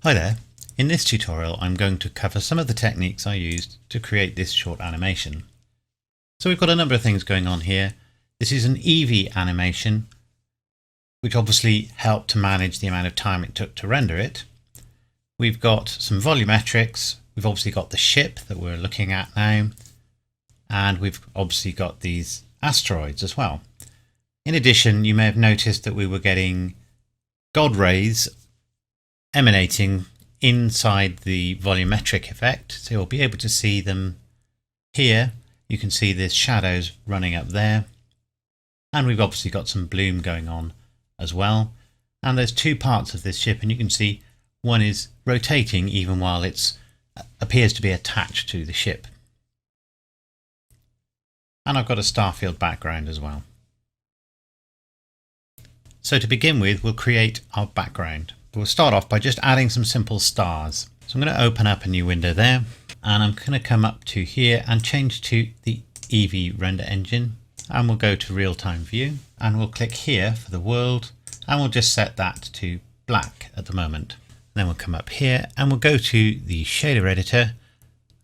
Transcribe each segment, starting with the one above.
Hi there. In this tutorial I'm going to cover some of the techniques I used to create this short animation. So we've got a number of things going on here. This is an Eevee animation, which obviously helped to manage the amount of time it took to render it. We've got some volumetrics. We've obviously got the ship that we're looking at now, and we've obviously got these asteroids as well. In addition, you may have noticed that we were getting God rays emanating inside the volumetric effect, so you'll be able to see them here. You can see the shadows running up there, and we've obviously got some bloom going on as well. And there's two parts of this ship, and you can see one is rotating even while it appears to be attached to the ship. And I've got a starfield background as well. So to begin with, we'll create our background. We'll start off by just adding some simple stars. So I'm going to open up a new window there, and I'm going to come up to here and change to the Eevee render engine, and we'll go to real-time view, and we'll click here for the world, and we'll just set that to black at the moment. Then we'll come up here and we'll go to the shader editor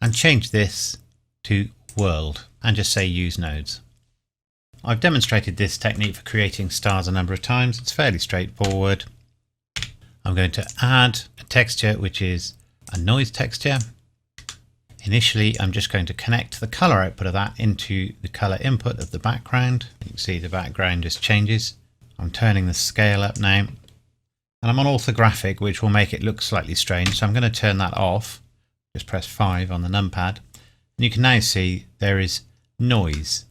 and change this to world and just say use nodes. I've demonstrated this technique for creating stars a number of times. It's fairly straightforward. I'm going to add a texture, which is a noise texture. Initially, I'm just going to connect the color output of that into the color input of the background. You can see the background just changes. I'm turning the scale up now, and I'm on orthographic, which will make it look slightly strange. So I'm going to turn that off. Just press 5 on the numpad. And you can now see there is noise.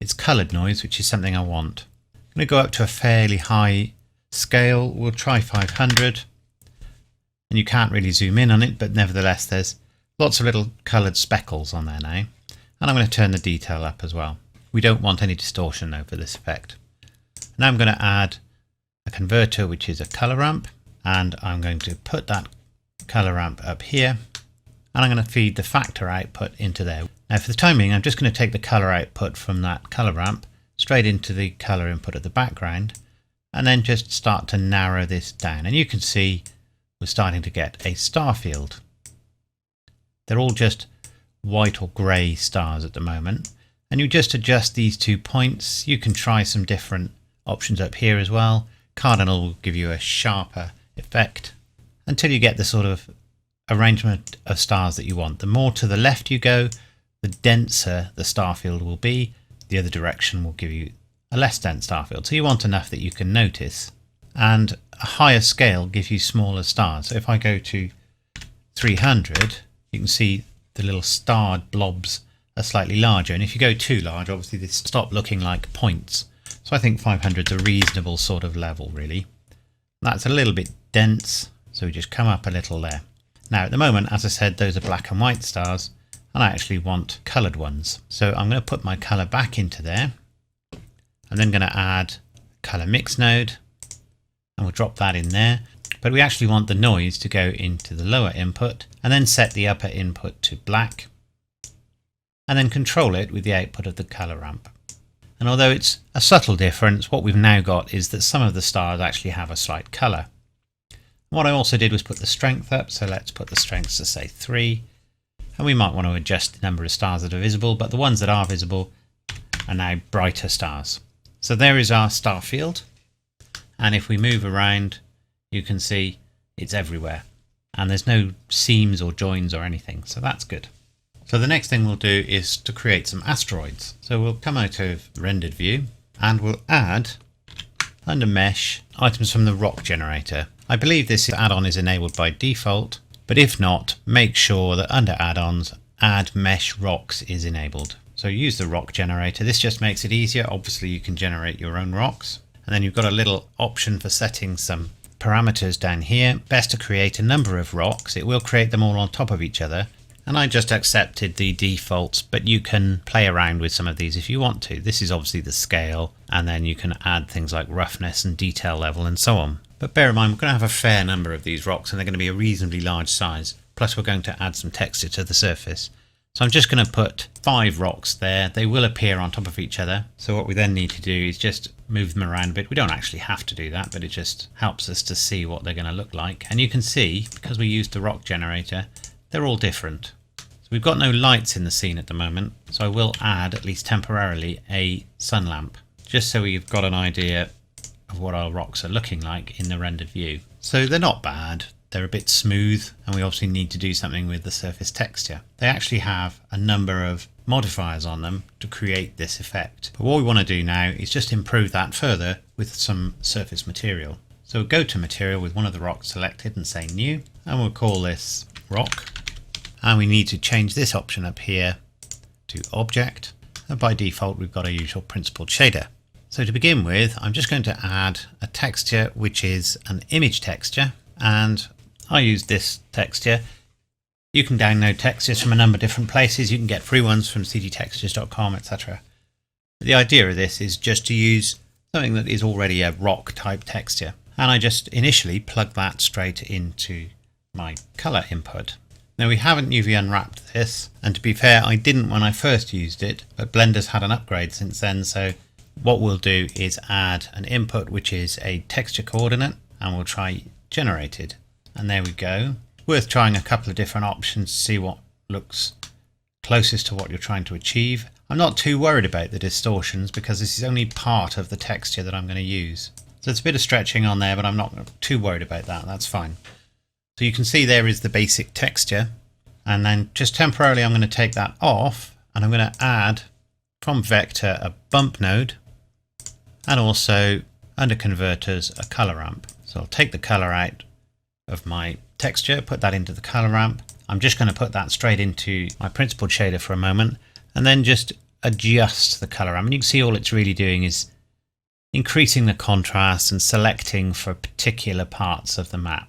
It's colored noise, which is something I want. I'm going to go up to a fairly high scale. We'll try 500, and you can't really zoom in on it, but nevertheless there's lots of little coloured speckles on there now. And I'm going to turn the detail up as well. We don't want any distortion over this effect. Now I'm going to add a converter, which is a colour ramp, and I'm going to put that colour ramp up here, and I'm going to feed the factor output into there. Now for the time being, I'm just going to take the colour output from that colour ramp straight into the colour input of the background, and then just start to narrow this down. And you can see we're starting to get a star field. They're all just white or grey stars at the moment. And you just adjust these 2 points. You can try some different options up here as well. Cardinal will give you a sharper effect until you get the sort of arrangement of stars that you want. The more to the left you go, the denser the star field will be. The other direction will give you a less dense star field. So you want enough that you can notice, and a higher scale gives you smaller stars. So if I go to 300, you can see the little starred blobs are slightly larger, and if you go too large, obviously they stop looking like points. So I think 500 is a reasonable sort of level, really. That's a little bit dense, so we just come up a little there. Now at the moment, as I said, those are black and white stars, and I actually want coloured ones. So I'm going to put my colour back into there. I'm then going to add colour mix node, and we'll drop that in there. But we actually want the noise to go into the lower input, and then set the upper input to black, and then control it with the output of the colour ramp. And although it's a subtle difference, what we've now got is that some of the stars actually have a slight colour. What I also did was put the strength up, so let's put the strength to say 3, and we might want to adjust the number of stars that are visible, but the ones that are visible are now brighter stars. So there is our star field, and if we move around, you can see it's everywhere, and there's no seams or joins or anything, so that's good. So the next thing we'll do is to create some asteroids. So we'll come out of rendered view, and we'll add, under mesh, items from the rock generator. I believe this add-on is enabled by default, but if not, make sure that under add-ons, add mesh rocks is enabled. So use the rock generator. This just makes it easier. Obviously you can generate your own rocks, and then you've got a little option for setting some parameters down here. Best to create a number of rocks. It will create them all on top of each other, and I just accepted the defaults, but you can play around with some of these if you want to. This is obviously the scale, and then you can add things like roughness and detail level and so on. But bear in mind, we're going to have a fair number of these rocks, and they're going to be a reasonably large size, plus we're going to add some texture to the surface. So I'm just going to put 5 rocks there. They will appear on top of each other. So what we then need to do is just move them around a bit. We don't actually have to do that, but it just helps us to see what they're going to look like. And you can see, because we used the rock generator, they're all different. So we've got no lights in the scene at the moment, so I will add, at least temporarily, a sun lamp, just so we've got an idea of what our rocks are looking like in the rendered view. So they're not bad. They're a bit smooth, and we obviously need to do something with the surface texture. They actually have a number of modifiers on them to create this effect. But what we want to do now is just improve that further with some surface material. So we'll go to material with one of the rocks selected and say new, and we'll call this rock. And we need to change this option up here to object. And by default, we've got our usual principled shader. So to begin with, I'm just going to add a texture, which is an image texture. And I use this texture. You can download textures from a number of different places. You can get free ones from cgtextures.com, etc. The idea of this is just to use something that is already a rock type texture. And I just initially plug that straight into my color input. Now we haven't UV unwrapped this, and to be fair, I didn't when I first used it, but Blender's had an upgrade since then. So what we'll do is add an input, which is a texture coordinate, and we'll try generated. And there we go. Worth trying a couple of different options to see what looks closest to what you're trying to achieve. I'm not too worried about the distortions because this is only part of the texture that I'm going to use. So it's a bit of stretching on there, but I'm not too worried about that. That's fine. So you can see there is the basic texture, and then just temporarily I'm going to take that off, and I'm going to add from vector a bump node, and also under converters a color ramp. So I'll take the color out of my texture, put that into the color ramp. I'm just going to put that straight into my principled shader for a moment, and then just adjust the color ramp. And you can see all it's really doing is increasing the contrast and selecting for particular parts of the map.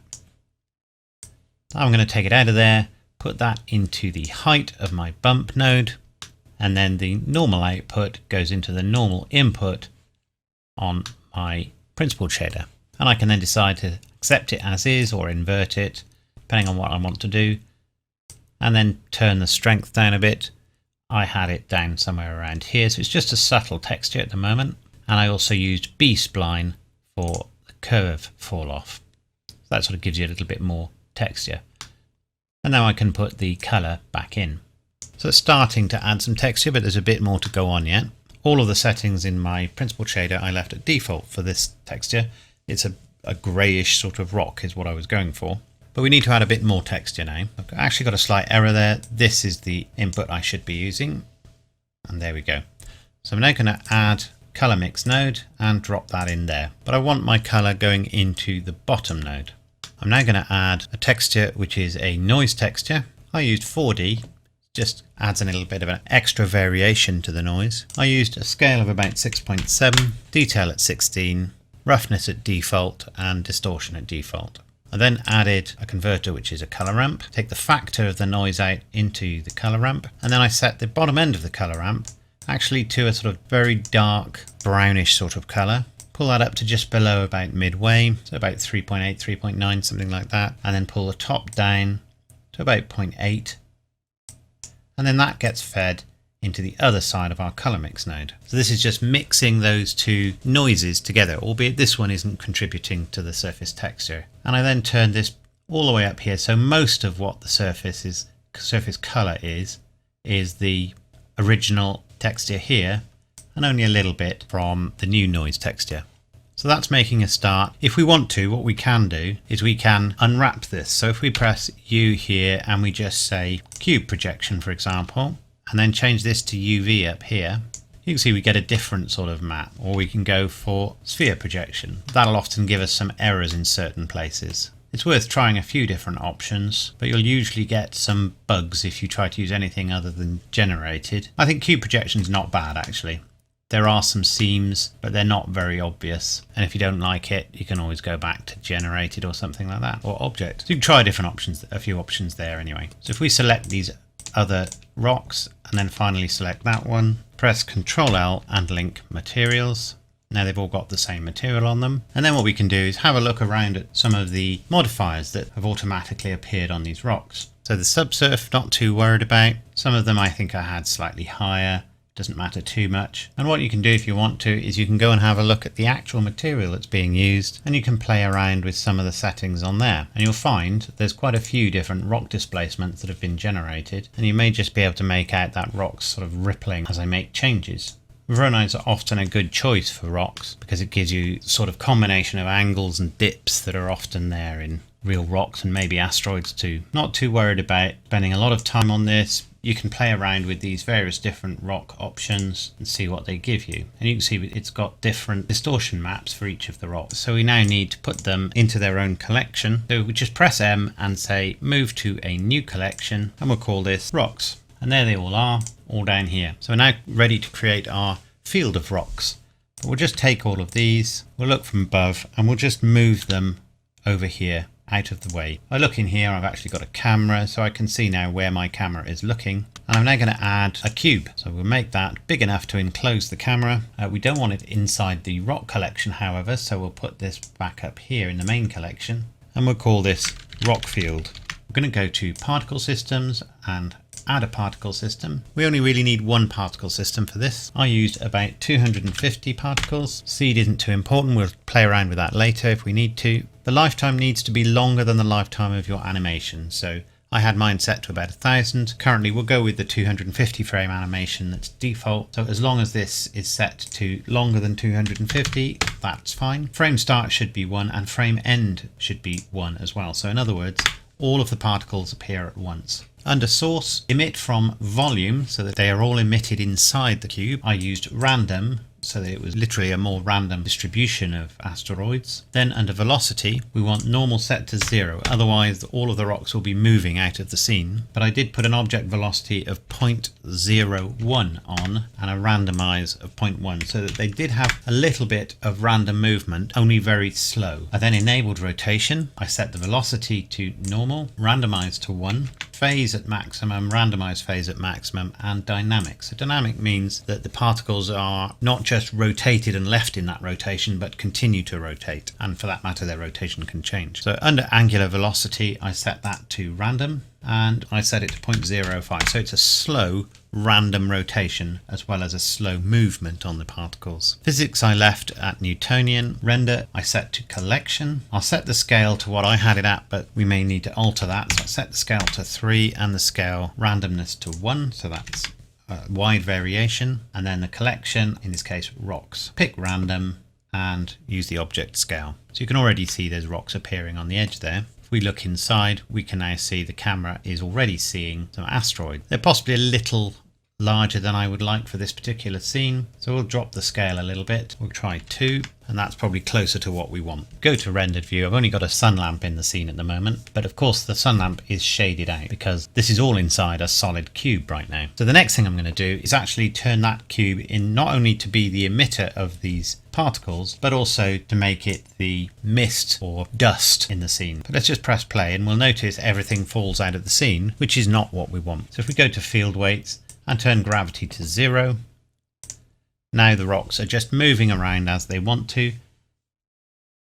I'm going to take it out of there, put that into the height of my bump node, and then the normal output goes into the normal input on my principled shader. And I can then decide to accept it as is or invert it, depending on what I want to do. And then turn the strength down a bit. I had it down somewhere around here, so it's just a subtle texture at the moment. And I also used B-spline for the curve fall off. So that sort of gives you a little bit more texture. And now I can put the color back in. So it's starting to add some texture, but there's a bit more to go on yet. All of the settings in my principled shader I left at default for this texture. It's a greyish sort of rock is what I was going for. But we need to add a bit more texture now. I've actually got a slight error there. This is the input I should be using. And there we go. So I'm now going to add color mix node and drop that in there. But I want my color going into the bottom node. I'm now going to add a texture which is a noise texture. I used 4D. Just adds a little bit of an extra variation to the noise. I used a scale of about 6.7, detail at 16, roughness at default, and distortion at default. I then added a converter which is a color ramp, take the factor of the noise out into the color ramp, and then I set the bottom end of the color ramp actually to a sort of very dark brownish sort of color. Pull that up to just below about midway, so about 3.8, 3.9, something like that, and then pull the top down to about 0.8, and then that gets fed into the other side of our color mix node. So this is just mixing those two noises together, albeit this one isn't contributing to the surface texture. And I then turn this all the way up here, so most of what the surface color is the original texture here, and only a little bit from the new noise texture. So that's making a start. If we want to, what we can do is we can unwrap this. So if we press U here and we just say cube projection, for example, and then change this to UV up here, you can see we get a different sort of map. Or we can go for sphere projection. That'll often give us some errors in certain places. It's worth trying a few different options, but you'll usually get some bugs if you try to use anything other than generated. I think cube projection is not bad actually. There are some seams, but they're not very obvious. And if you don't like it, you can always go back to generated or something like that, or object. So you can try different options, a few options there anyway. So if we select these other rocks and then finally select that one, press Ctrl L and link materials. Now they've all got the same material on them. And then what we can do is have a look around at some of the modifiers that have automatically appeared on these rocks. So the subsurf, not too worried about. Some of them I think I had slightly higher. doesn't matter too much. And what you can do if you want to is you can go and have a look at the actual material that's being used, and you can play around with some of the settings on there, and you'll find there's quite a few different rock displacements that have been generated, and you may just be able to make out that rock sort of rippling as I make changes. Voronoi are often a good choice for rocks because it gives you sort of combination of angles and dips that are often there in real rocks and maybe asteroids too. Not too worried about spending a lot of time on this. You can play around with these various different rock options and see what they give you. And you can see it's got different distortion maps for each of the rocks. So we now need to put them into their own collection. So we just press M and say move to a new collection, and we'll call this rocks. And there they all are, all down here. So we're now ready to create our field of rocks. But we'll just take all of these, we'll look from above, and we'll just move them over here out of the way. I look in here, I've actually got a camera, so I can see now where my camera is looking. And I'm now going to add a cube. So we'll make that big enough to enclose the camera. We don't want it inside the rock collection, however, so we'll put this back up here in the main collection. And we'll call this rock field. We're going to go to particle systems and add a particle system. We only really need one particle system for this. I used about 250 particles. Seed isn't too important, we'll play around with that later if we need to. The lifetime needs to be longer than the lifetime of your animation, so I had mine set to about 1000. Currently we'll go with the 250 frame animation that's default, so as long as this is set to longer than 250, that's fine. Frame start should be 1 and frame end should be 1 as well. So in other words, all of the particles appear at once. Under source, emit from volume so that they are all emitted inside the cube. I used random so that it was literally a more random distribution of asteroids. Then under velocity, we want normal set to 0, otherwise all of the rocks will be moving out of the scene. But I did put an object velocity of 0.01 on and a randomize of 0.1 so that they did have a little bit of random movement, only very slow. I then enabled rotation. I set the velocity to normal, randomize to 1, phase at maximum, randomize phase at maximum, and dynamic. So dynamic means that the particles are not just rotated and left in that rotation, but continue to rotate, and for that matter their rotation can change. So under angular velocity I set that to random, and I set it to 0.05, so it's a slow random rotation as well as a slow movement on the particles. Physics I left at Newtonian. Render I set to collection. I'll set the scale to what I had it at, but we may need to alter that, so I set the scale to 3 and the scale randomness to 1, so that's wide variation, and then the collection, in this case rocks. Pick random and use the object scale. So you can already see there's rocks appearing on the edge there. If we look inside, we can now see the camera is already seeing some asteroids. They're possibly a little larger than I would like for this particular scene, so we'll drop the scale a little bit. We'll try 2, and that's probably closer to what we want. Go to rendered view. I've only got a sun lamp in the scene at the moment, but of course the sun lamp is shaded out because this is all inside a solid cube right now. So the next thing I'm going to do is actually turn that cube in not only to be the emitter of these particles, but also to make it the mist or dust in the scene. But let's just press play and we'll notice everything falls out of the scene, which is not what we want. So if we go to field weights and turn gravity to 0, now the rocks are just moving around as they want to,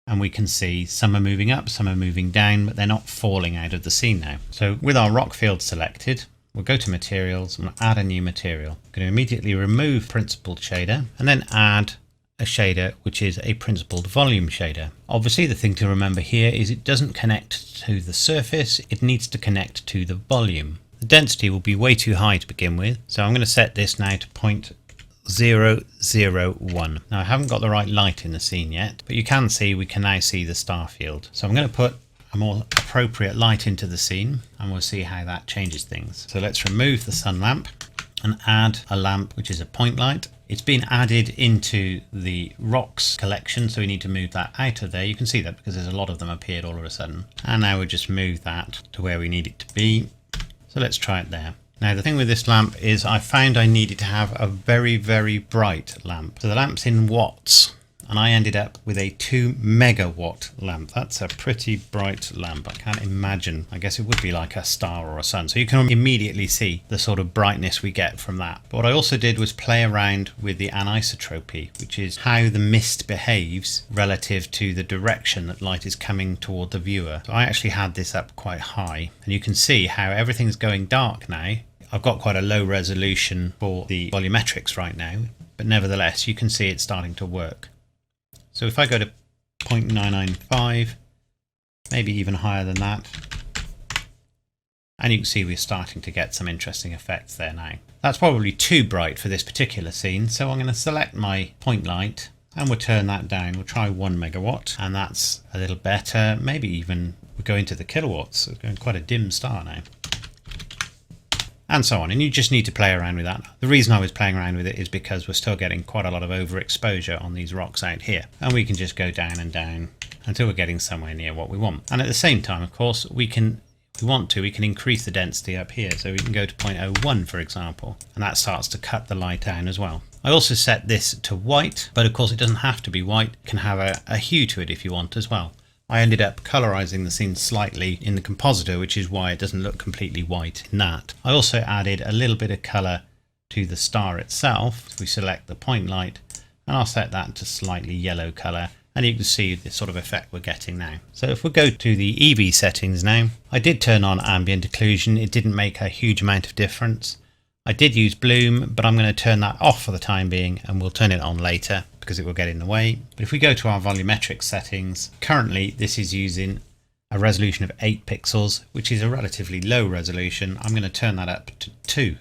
and we can see some are moving up, some are moving down, but they're not falling out of the scene now. So with our rock field selected, we'll go to materials and add a new material. I'm going to immediately remove principled shader and then add a shader which is a principled volume shader. Obviously the thing to remember here is it doesn't connect to the surface, it needs to connect to the volume. The density will be way too high to begin with, so I'm going to set this now to 0.001. Now I haven't got the right light in the scene yet, but you can see we can now see the star field. So I'm going to put a more appropriate light into the scene and we'll see how that changes things. So let's remove the sun lamp and add a lamp which is a point light. It's been added into the rocks collection, so we need to move that out of there. You can see that because there's a lot of them appeared all of a sudden. And now we'll just move that to where we need it to be. So let's try it there. Now the thing with this lamp is I found I needed to have a very, very bright lamp. So the lamp's in watts and I ended up with a 2 megawatt lamp. That's a pretty bright lamp. I can't imagine. I guess it would be like a star or a sun. So you can immediately see the sort of brightness we get from that. But what I also did was play around with the anisotropy, which is how the mist behaves relative to the direction that light is coming toward the viewer. So I actually had this up quite high and you can see how everything's going dark now I've got quite a low resolution for the volumetrics right now, but nevertheless you can see it's starting to work. So if I go to 0.995, maybe even higher than that, and you can see we're starting to get some interesting effects there now. That's probably too bright for this particular scene, so I'm going to select my point light and we'll turn that down. We'll try 1 megawatt, and that's a little better. Maybe even we're going to the kilowatts. It's going quite a dim star now. And so on, and you just need to play around with that. The reason I was playing around with it is because we're still getting quite a lot of overexposure on these rocks out here, and we can just go down and down until we're getting somewhere near what we want. And at the same time, of course, we can, if we want to, we can increase the density up here, so we can go to 0.01 for example, and that starts to cut the light down as well. I also set this to white, but of course it doesn't have to be white. It can have a hue to it if you want as well. I ended up colorizing the scene slightly in the compositor, which is why it doesn't look completely white in that. I also added a little bit of color to the star itself. So we select the point light, and I'll set that to slightly yellow color, and you can see the sort of effect we're getting now. So if we go to the EV settings now, I did turn on ambient occlusion. It didn't make a huge amount of difference. I did use bloom, but I'm going to turn that off for the time being, and we'll turn it on later because it will get in the way. But if we go to our volumetric settings, currently this is using a resolution of 8 pixels, which is a relatively low resolution. I'm going to turn that up to 2.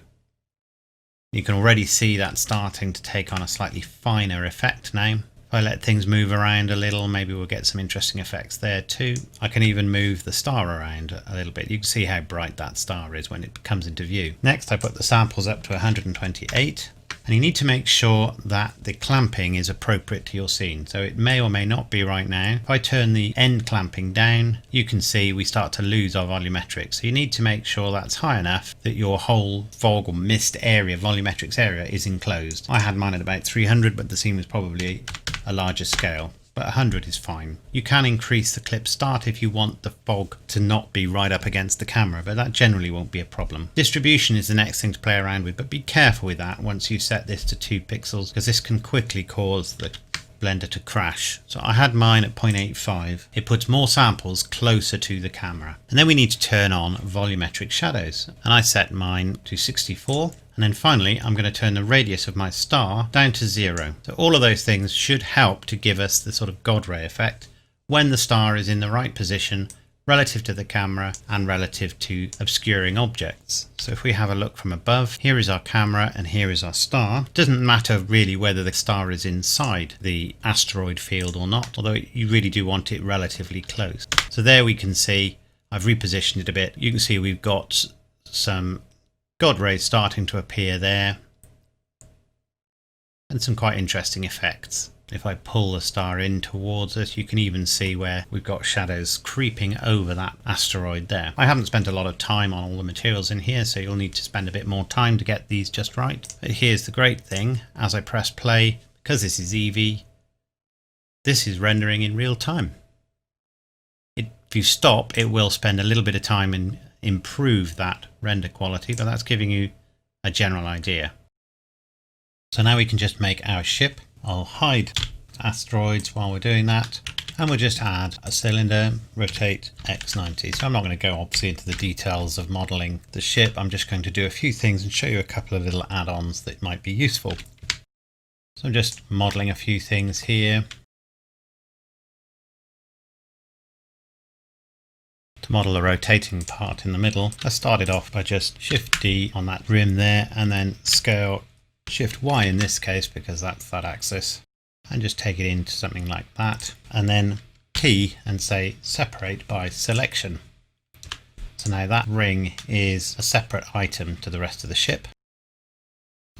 You can already see that starting to take on a slightly finer effect now. If I let things move around a little, maybe we'll get some interesting effects there too. I can even move the star around a little bit. You can see how bright that star is when it comes into view. Next, I put the samples up to 128. And you need to make sure that the clamping is appropriate to your scene. So it may or may not be right now. If I turn the end clamping down, you can see we start to lose our volumetrics. So you need to make sure that's high enough that your whole fog or mist area, volumetrics area, is enclosed. I had mine at about 300, but the scene was probably a larger scale. But 100 is fine. You can increase the clip start if you want the fog to not be right up against the camera, but that generally won't be a problem. Distribution is the next thing to play around with, but be careful with that once you set this to 2 pixels, because this can quickly cause the blender to crash. So I had mine at 0.85. It puts more samples closer to the camera. And then we need to turn on volumetric shadows, and I set mine to 64. And then finally, I'm going to turn the radius of my star down to 0. So all of those things should help to give us the sort of God ray effect when the star is in the right position relative to the camera and relative to obscuring objects. So if we have a look from above, here is our camera and here is our star. It doesn't matter really whether the star is inside the asteroid field or not, although you really do want it relatively close. So there we can see I've repositioned it a bit. You can see we've got some God rays starting to appear there, and some quite interesting effects. If I pull the star in towards us, you can even see where we've got shadows creeping over that asteroid there. I haven't spent a lot of time on all the materials in here, so you'll need to spend a bit more time to get these just right. But here's the great thing: as I press play, because this is Eevee, this is rendering in real time. If you stop, it will spend a little bit of time and improve that render quality, but that's giving you a general idea. So now we can just make our ship. I'll hide asteroids while we're doing that, and we'll just add a cylinder, rotate X90. So I'm not going to go obviously into the details of modeling the ship. I'm just going to do a few things and show you a couple of little add-ons that might be useful. So I'm just modeling a few things here. To model the rotating part in the middle, I started off by just Shift D on that rim there, and then scale Shift Y in this case because that's that axis, and just take it into something like that, and then key and say separate by selection. So now that ring is a separate item to the rest of the ship.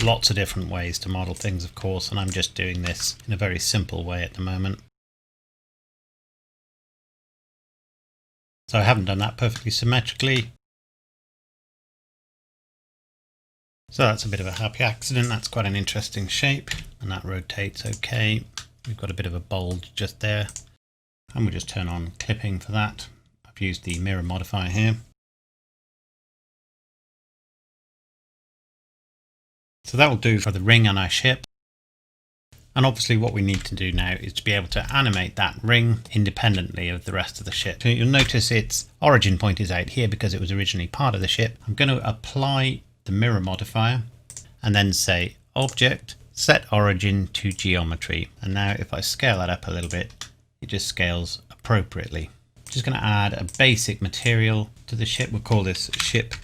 Lots of different ways to model things, of course, and I'm just doing this in a very simple way at the moment. So I haven't done that perfectly symmetrically. So that's a bit of a happy accident. That's quite an interesting shape, and that rotates okay. We've got a bit of a bulge just there, and we'll just turn on clipping for that. I've used the mirror modifier here. So that will do for the ring on our ship. And obviously what we need to do now is to be able to animate that ring independently of the rest of the ship. So you'll notice its origin point is out here because it was originally part of the ship. I'm going to apply the mirror modifier and then say object, set origin to geometry. And now if I scale that up a little bit, it just scales appropriately. Just going to add a basic material to the ship. We'll call this ship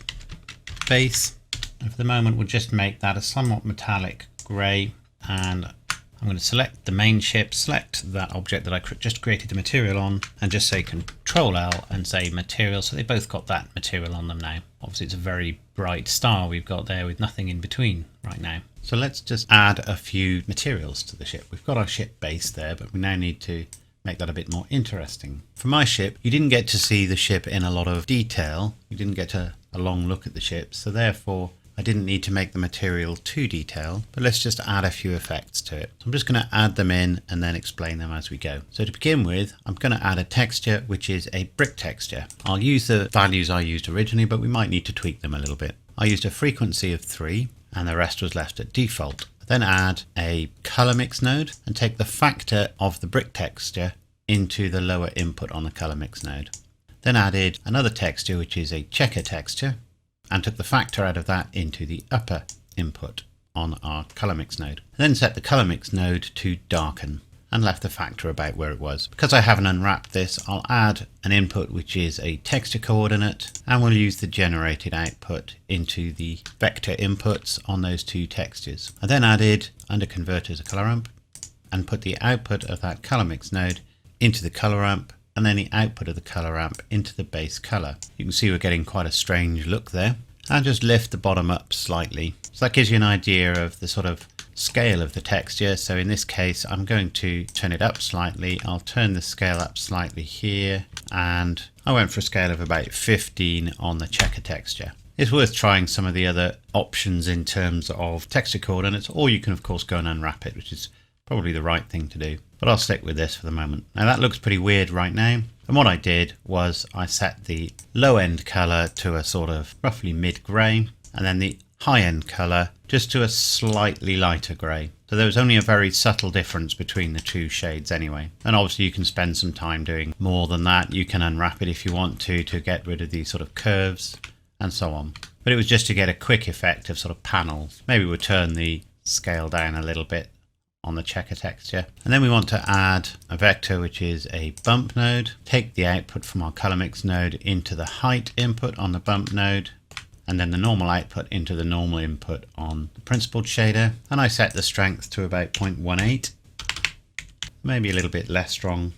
base. And for the moment, we'll just make that a somewhat metallic grey. And I'm going to select the main ship, select that object that I just created the material on, and just say Control L and say material. So they both got that material on them now. Obviously, it's a very bright star we've got there with nothing in between right now. So let's just add a few materials to the ship. We've got our ship base there, but we now need to make that a bit more interesting. For my ship, you didn't get to see the ship in a lot of detail. You didn't get a long look at the ship. So therefore, I didn't need to make the material too detailed, but let's just add a few effects to it. So I'm just going to add them in and then explain them as we go. So to begin with, I'm going to add a texture, which is a brick texture. I'll use the values I used originally, but we might need to tweak them a little bit. I used a frequency of 3 and the rest was left at default. Then add a color mix node and take the factor of the brick texture into the lower input on the color mix node. Then added another texture, which is a checker texture, and took the factor out of that into the upper input on our color mix node. Then set the color mix node to darken and left the factor about where it was. Because I haven't unwrapped this, I'll add an input which is a texture coordinate, and we'll use the generated output into the vector inputs on those two textures. I then added under converters a color ramp and put the output of that color mix node into the color ramp, and then the output of the color ramp into the base color. You can see we're getting quite a strange look there. And just lift the bottom up slightly. So that gives you an idea of the sort of scale of the texture. So in this case, I'm going to turn it up slightly. I'll turn the scale up slightly here, and I went for a scale of about 15 on the checker texture. It's worth trying some of the other options in terms of texture coordinates, or you can of course go and unwrap it, which is probably the right thing to do. But I'll stick with this for the moment. Now that looks pretty weird right now. And what I did was I set the low end color to a sort of roughly mid gray, and then the high end color just to a slightly lighter gray. So there was only a very subtle difference between the two shades anyway. And obviously you can spend some time doing more than that. You can unwrap it if you want to get rid of these sort of curves and so on. But it was just to get a quick effect of sort of panels. Maybe we'll turn the scale down a little bit on the checker texture. And then we want to add a vector, which is a bump node. Take the output from our color mix node into the height input on the bump node, and then the normal output into the normal input on the principled shader. And I set the strength to about 0.18, maybe a little bit less strong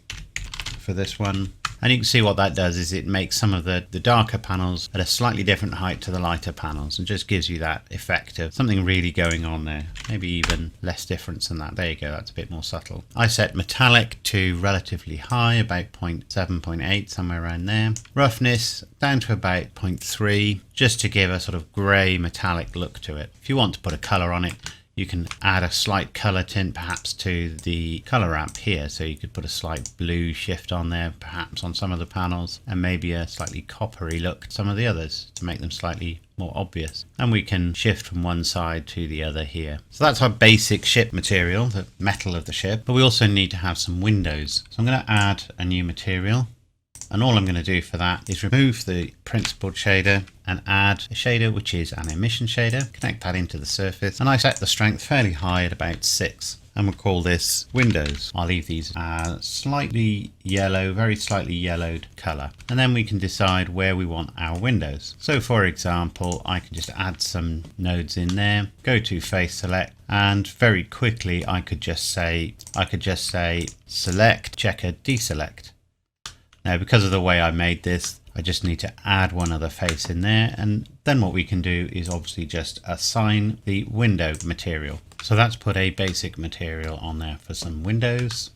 for this one. And you can see what that does is it makes some of the darker panels at a slightly different height to the lighter panels, and just gives you that effect of something really going on there. Maybe even less difference than that. There you go, that's a bit more subtle. I set metallic to relatively high, about 0.7, 0.8, somewhere around there. Roughness down to about 0.3, just to give a sort of grey metallic look to it. If you want to put a colour on it, you can add a slight color tint perhaps to the color ramp here. So you could put a slight blue shift on there, perhaps on some of the panels, and maybe a slightly coppery look to some of the others to make them slightly more obvious. And we can shift from one side to the other here. So that's our basic ship material, the metal of the ship. But we also need to have some windows. So I'm going to add a new material. And all I'm going to do for that is remove the principled shader and add a shader which is an emission shader. Connect that into the surface, and I set the strength fairly high at about 6. And we'll call this windows. I'll leave these slightly yellow, very slightly yellowed color. And then we can decide where we want our windows. So for example, I can just add some nodes in there, go to face select, and very quickly I could just say select, checker, deselect. Now, because of the way I made this, I just need to add one other face in there, and then what we can do is obviously just assign the window material. So that's put a basic material on there for some windows.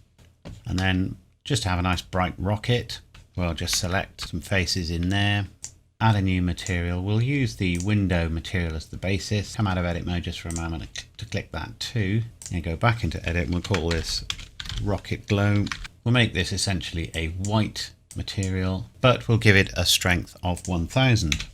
And then just to have a nice bright rocket, we'll just select some faces in there, add a new material. We'll use the window material as the basis. Come out of edit mode just for a moment to click that too, and go back into edit, and we'll call this rocket glow. We'll make this essentially a white material, but we'll give it a strength of 1000,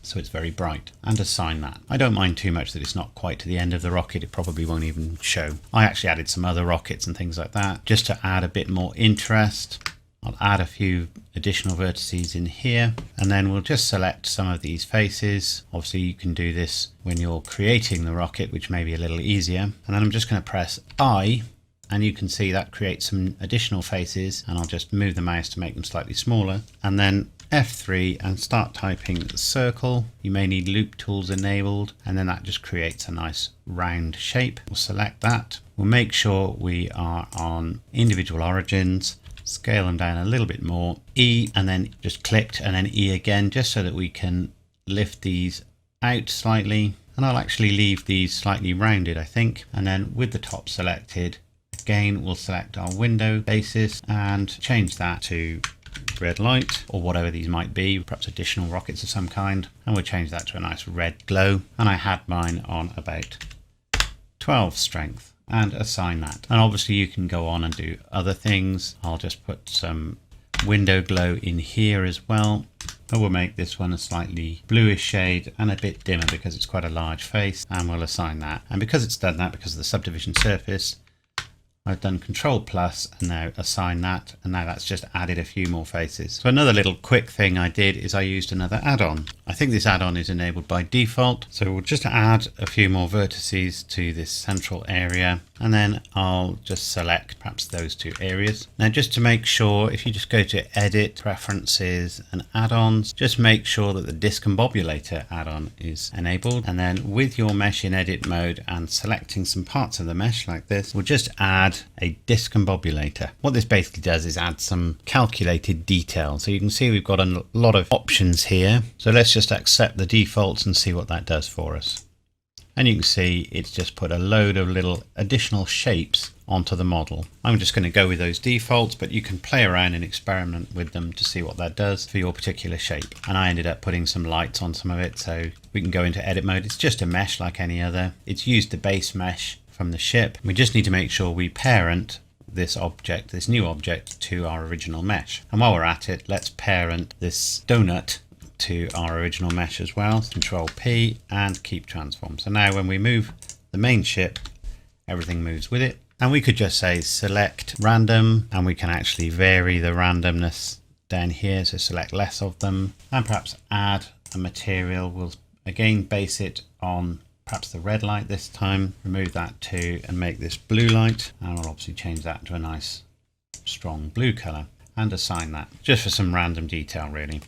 so it's very bright, and assign that. I don't mind too much that it's not quite to the end of the rocket. It probably won't even show. I actually added some other rockets and things like that just to add a bit more interest. I'll add a few additional vertices in here, and then we'll just select some of these faces. Obviously you can do this when you're creating the rocket, which may be a little easier. And then I'm just going to press I, and you can see that creates some additional faces, and I'll just move the mouse to make them slightly smaller, and then F3 and start typing circle. You may need loop tools enabled, and then that just creates a nice round shape. We'll select that. We'll make sure we are on individual origins, scale them down a little bit more, E, and then just clicked, and then E again, just so that we can lift these out slightly. And I'll actually leave these slightly rounded, I think. And then with the top selected, again, we'll select our window basis and change that to red light, or whatever these might be, perhaps additional rockets of some kind, and we'll change that to a nice red glow. And I had mine on about 12 strength, and assign that. And obviously you can go on and do other things. I'll just put some window glow in here as well. I will make this one a slightly bluish shade and a bit dimmer because it's quite a large face, and we'll assign that. And because it's done that, because of the subdivision surface, I've done Control Plus and now assign that, and now that's just added a few more faces. So another little quick thing I did is I used another add-on. I think this add-on is enabled by default, so we'll just add a few more vertices to this central area, and then I'll just select perhaps those two areas. Now just to make sure, if you just go to Edit, Preferences and Add-ons, just make sure that the Discombobulator add-on is enabled, and then with your mesh in edit mode and selecting some parts of the mesh like this, we'll just add a discombobulator. What this basically does is add some calculated detail. So you can see we've got a lot of options here. So let's just accept the defaults and see what that does for us. And you can see it's just put a load of little additional shapes onto the model. I'm just going to go with those defaults, but you can play around and experiment with them to see what that does for your particular shape. And I ended up putting some lights on some of it, so we can go into edit mode. It's just a mesh like any other. It's used the base mesh from the ship. We just need to make sure we parent this object, this new object, to our original mesh. And while we're at it, let's parent this donut to our original mesh as well. Control P and keep transform. So now when we move the main ship, everything moves with it. And we could just say select random, and we can actually vary the randomness down here. So select less of them, and perhaps add a material. We'll again base it on perhaps the red light this time, remove that too, and make this blue light. And we'll obviously change that to a nice strong blue color and assign that, just for some random detail really.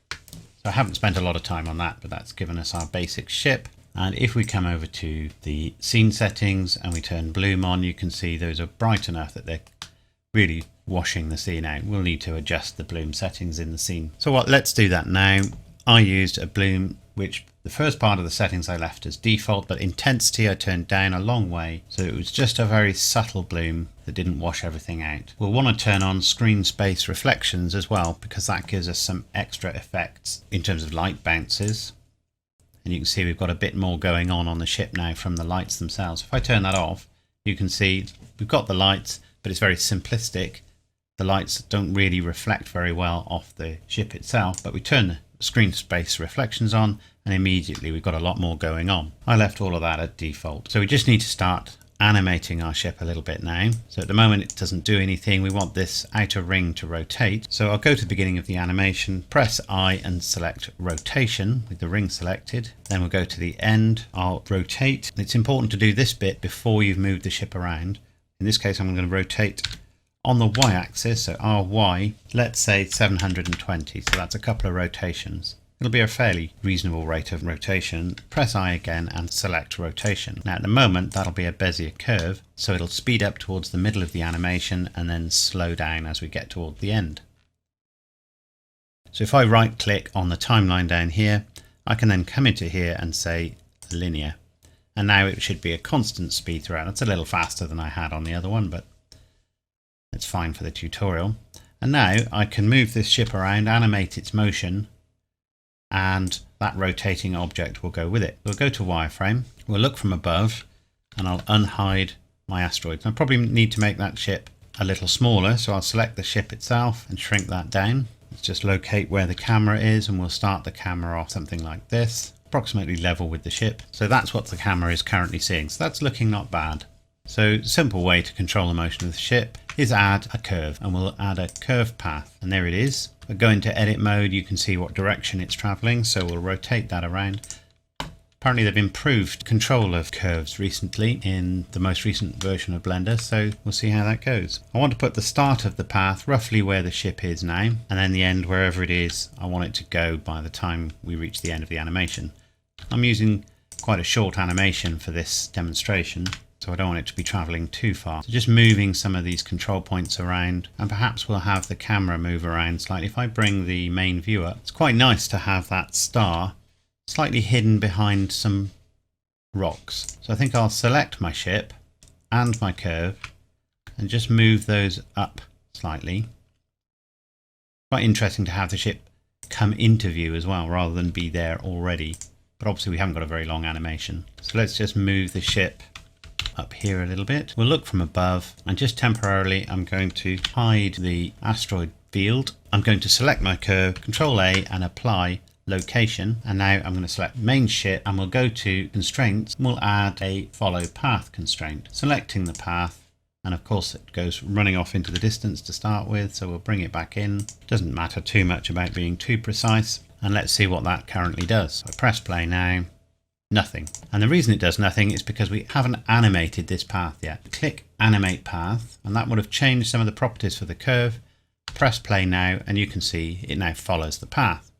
So I haven't spent a lot of time on that, but that's given us our basic ship. And if we come over to the scene settings and we turn bloom on, you can see those are bright enough that they're really washing the scene out. We'll need to adjust the bloom settings in the scene. So let's do that now. I used a bloom which the first part of the settings I left as default, but intensity I turned down a long way, so it was just a very subtle bloom that didn't wash everything out. We'll want to turn on screen space reflections as well, because that gives us some extra effects in terms of light bounces. And you can see we've got a bit more going on the ship now from the lights themselves. If I turn that off, you can see we've got the lights, but it's very simplistic. The lights don't really reflect very well off the ship itself, but we turn the screen space reflections on and immediately we've got a lot more going on. I left all of that at default. So we just need to start animating our ship a little bit now. So at the moment it doesn't do anything. We want this outer ring to rotate. So I'll go to the beginning of the animation, press I and select rotation with the ring selected. Then we'll go to the end. I'll rotate. It's important to do this bit before you've moved the ship around. In this case I'm going to rotate on the y-axis, so RY, let's say 720, so that's a couple of rotations. It'll be a fairly reasonable rate of rotation. Press I again and select rotation. Now at the moment that'll be a Bezier curve, so it'll speed up towards the middle of the animation and then slow down as we get toward the end. So if I right click on the timeline down here, I can then come into here and say linear. And now it should be a constant speed throughout. It's a little faster than I had on the other one, but it's fine for the tutorial. And now I can move this ship around, animate its motion, and that rotating object will go with it. We'll go to wireframe, we'll look from above, and I'll unhide my asteroids. I probably need to make that ship a little smaller, so I'll select the ship itself and shrink that down. Let's just locate where the camera is, and we'll start the camera off something like this, approximately level with the ship. So that's what the camera is currently seeing. So that's looking not bad. So simple way to control the motion of the ship is add a curve, and we'll add a curve path, and there it is. We'll go into edit mode, you can see what direction it's traveling, so we'll rotate that around. Apparently they've improved control of curves recently in the most recent version of Blender, so we'll see how that goes. I want to put the start of the path roughly where the ship is now, and then the end wherever it is I want it to go by the time we reach the end of the animation. I'm using quite a short animation for this demonstration, so I don't want it to be traveling too far. So just moving some of these control points around, and perhaps we'll have the camera move around slightly. If I bring the main view up, it's quite nice to have that star slightly hidden behind some rocks. So I think I'll select my ship and my curve and just move those up slightly. Quite interesting to have the ship come into view as well rather than be there already. But obviously we haven't got a very long animation. So let's just move the ship up here a little bit. We'll look from above, and just temporarily I'm going to hide the asteroid field. I'm going to select my curve, Control A, and apply location, and now I'm going to select main ship, and we'll go to constraints, and we'll add a follow path constraint, selecting the path, and of course it goes running off into the distance to start with, so we'll bring it back in. Doesn't matter too much about being too precise, and let's see what that currently does. So I press play now. Nothing. And the reason it does nothing is because we haven't animated this path yet. Click animate path, and that would have changed some of the properties for the curve. Press play now, and you can see it now follows the path.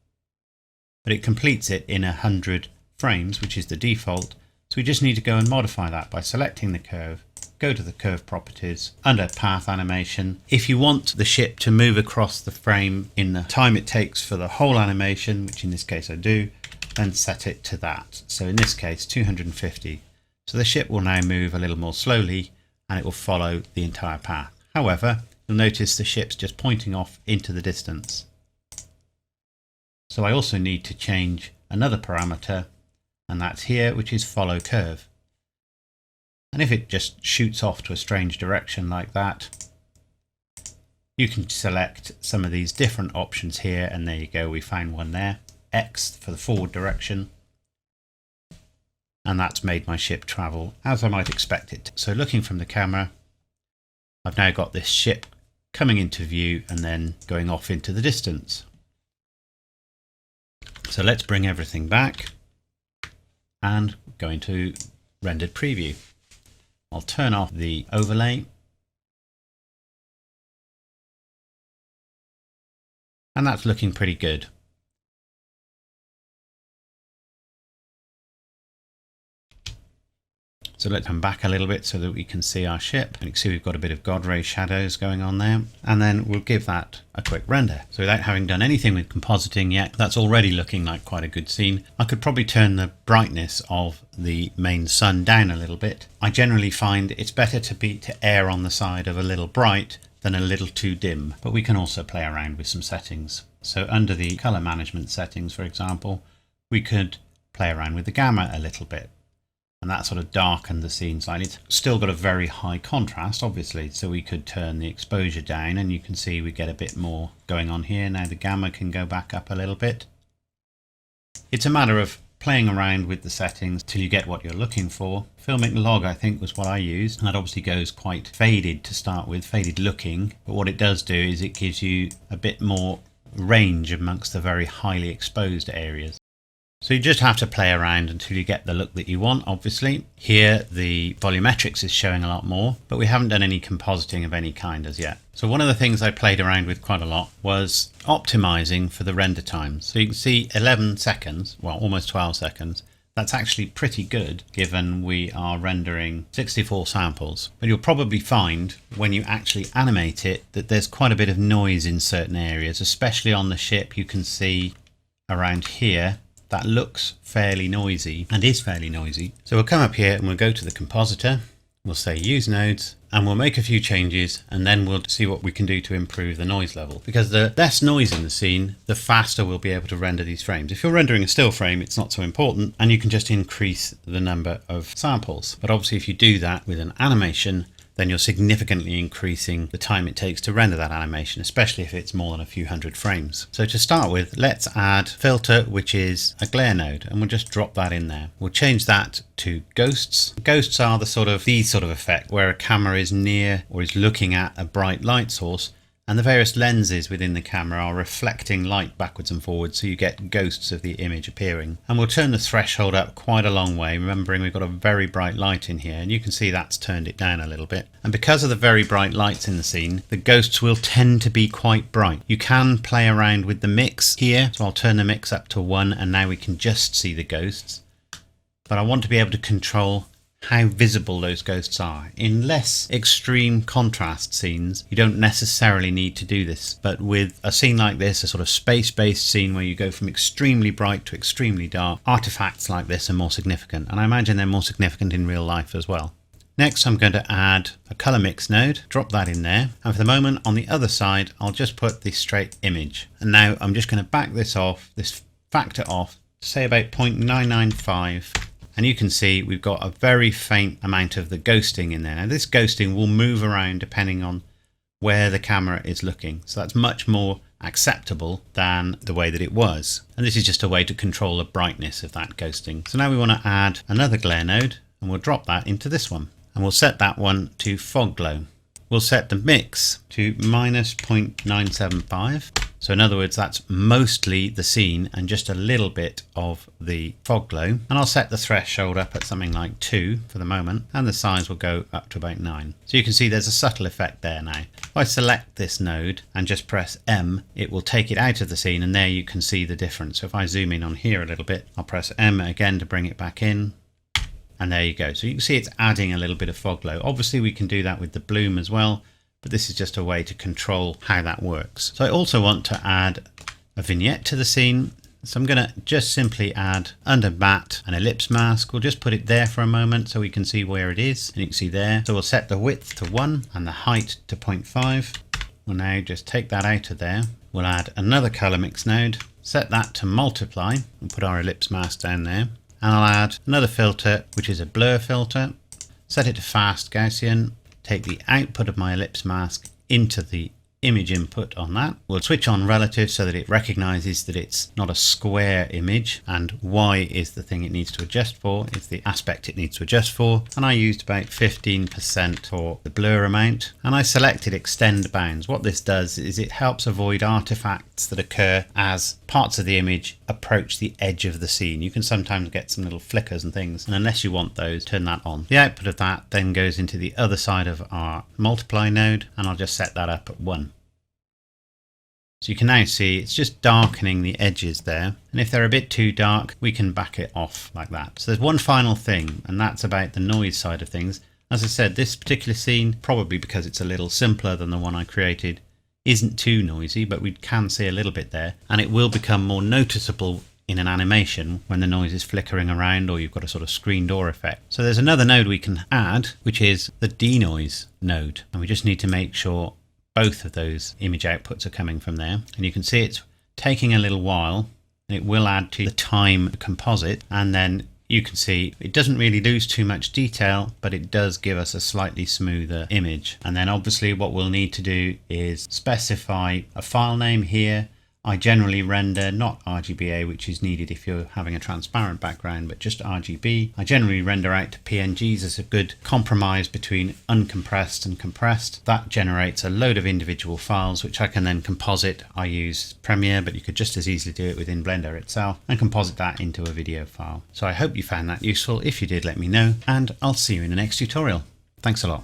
But it completes it in 100 frames, which is the default. So we just need to go and modify that by selecting the curve, go to the curve properties, under path animation. If you want the ship to move across the frame in the time it takes for the whole animation, which in this case I do, then set it to that. So in this case 250. So the ship will now move a little more slowly and it will follow the entire path. However, you'll notice the ship's just pointing off into the distance. So I also need to change another parameter, and that's here, which is follow curve. And if it just shoots off to a strange direction like that, you can select some of these different options here, and there you go, we found one there. X for the forward direction, and that's made my ship travel as I might expect it to. So looking from the camera, I've now got this ship coming into view and then going off into the distance. So let's bring everything back and go into rendered preview. I'll turn off the overlay, and that's looking pretty good. So let's come back a little bit so that we can see our ship. And you can see we've got a bit of God ray shadows going on there. And then we'll give that a quick render. So without having done anything with compositing yet, that's already looking like quite a good scene. I could probably turn the brightness of the main sun down a little bit. I generally find it's better to err on the side of a little bright than a little too dim. But we can also play around with some settings. So under the color management settings, for example, we could play around with the gamma a little bit. And that sort of darkened the scene slightly. It's still got a very high contrast, obviously, so we could turn the exposure down, and you can see we get a bit more going on here. Now the gamma can go back up a little bit. It's a matter of playing around with the settings till you get what you're looking for. Filmic log, I think, was what I used, and that obviously goes quite faded to start with, faded looking, but what it does do is it gives you a bit more range amongst the very highly exposed areas. So you just have to play around until you get the look that you want, obviously. Here the volumetrics is showing a lot more, but we haven't done any compositing of any kind as yet. So one of the things I played around with quite a lot was optimizing for the render times. So you can see 11 seconds, well almost 12 seconds. That's actually pretty good given we are rendering 64 samples. But you'll probably find when you actually animate it that there's quite a bit of noise in certain areas, especially on the ship. You can see around here that looks fairly noisy and is fairly noisy. So we'll come up here and we'll go to the compositor, we'll say use nodes, and we'll make a few changes, and then we'll see what we can do to improve the noise level. Because the less noise in the scene, the faster we'll be able to render these frames. If you're rendering a still frame, it's not so important, and you can just increase the number of samples. But obviously if you do that with an animation, then you're significantly increasing the time it takes to render that animation, especially if it's more than a few hundred frames. So to start with, let's add filter, which is a glare node, and we'll just drop that in there. We'll change that to ghosts. Ghosts are the sort of effect where a camera is near or is looking at a bright light source, and the various lenses within the camera are reflecting light backwards and forwards, so you get ghosts of the image appearing. And we'll turn the threshold up quite a long way, remembering we've got a very bright light in here, and you can see that's turned it down a little bit. And because of the very bright lights in the scene, the ghosts will tend to be quite bright. You can play around with the mix here, so I'll turn the mix up to 1, and now we can just see the ghosts. But I want to be able to control how visible those ghosts are. In less extreme contrast scenes, you don't necessarily need to do this, but with a scene like this, a sort of space-based scene where you go from extremely bright to extremely dark, artifacts like this are more significant, and I imagine they're more significant in real life as well. Next, I'm going to add a color mix node, drop that in there, and for the moment on the other side I'll just put the straight image, and now I'm just going to back this off, this factor off, say about 0.995. And you can see we've got a very faint amount of the ghosting in there. Now this ghosting will move around depending on where the camera is looking. So that's much more acceptable than the way that it was. And this is just a way to control the brightness of that ghosting. So now we want to add another glare node, and we'll drop that into this one. And we'll set that one to fog glow. We'll set the mix to minus 0.975. So in other words, that's mostly the scene and just a little bit of the fog glow. And I'll set the threshold up at something like 2 for the moment, and the size will go up to about 9. So you can see there's a subtle effect there now. If I select this node and just press M, it will take it out of the scene, and there you can see the difference. So if I zoom in on here a little bit, I'll press M again to bring it back in. And there you go. So you can see it's adding a little bit of fog glow. Obviously we can do that with the bloom as well, but this is just a way to control how that works. So I also want to add a vignette to the scene. So I'm going to just simply add under matte an ellipse mask. We'll just put it there for a moment so we can see where it is. And you can see there. So we'll set the width to 1 and the height to 0.5. We'll now just take that out of there. We'll add another color mix node, set that to multiply, and put our ellipse mask down there. And I'll add another filter, which is a blur filter, set it to fast Gaussian, take the output of my ellipse mask into the image input on that. We'll switch on relative so that it recognizes that it's not a square image, and Y is the thing it needs to adjust for, it's the aspect it needs to adjust for. And I used about 15% for the blur amount, and I selected extend bounds. What this does is it helps avoid artifacts that occur as parts of the image approach the edge of the scene. You can sometimes get some little flickers and things, and unless you want those, turn that on. The output of that then goes into the other side of our multiply node, and I'll just set that up at 1. So you can now see it's just darkening the edges there. And if they're a bit too dark, we can back it off like that. So there's one final thing, and that's about the noise side of things. As I said, this particular scene, probably because it's a little simpler than the one I created, isn't too noisy, but we can see a little bit there. And it will become more noticeable in an animation when the noise is flickering around or you've got a sort of screen door effect. So there's another node we can add, which is the denoise node. And we just need to make sure both of those image outputs are coming from there, and you can see it's taking a little while, and it will add to the time composite, and then you can see it doesn't really lose too much detail, but it does give us a slightly smoother image. And then obviously what we'll need to do is specify a file name here. I generally render not RGBA, which is needed if you're having a transparent background, but just RGB. I generally render out to PNGs as a good compromise between uncompressed and compressed. That generates a load of individual files, which I can then composite. I use Premiere, but you could just as easily do it within Blender itself and composite that into a video file. So I hope you found that useful. If you did, let me know, and I'll see you in the next tutorial. Thanks a lot.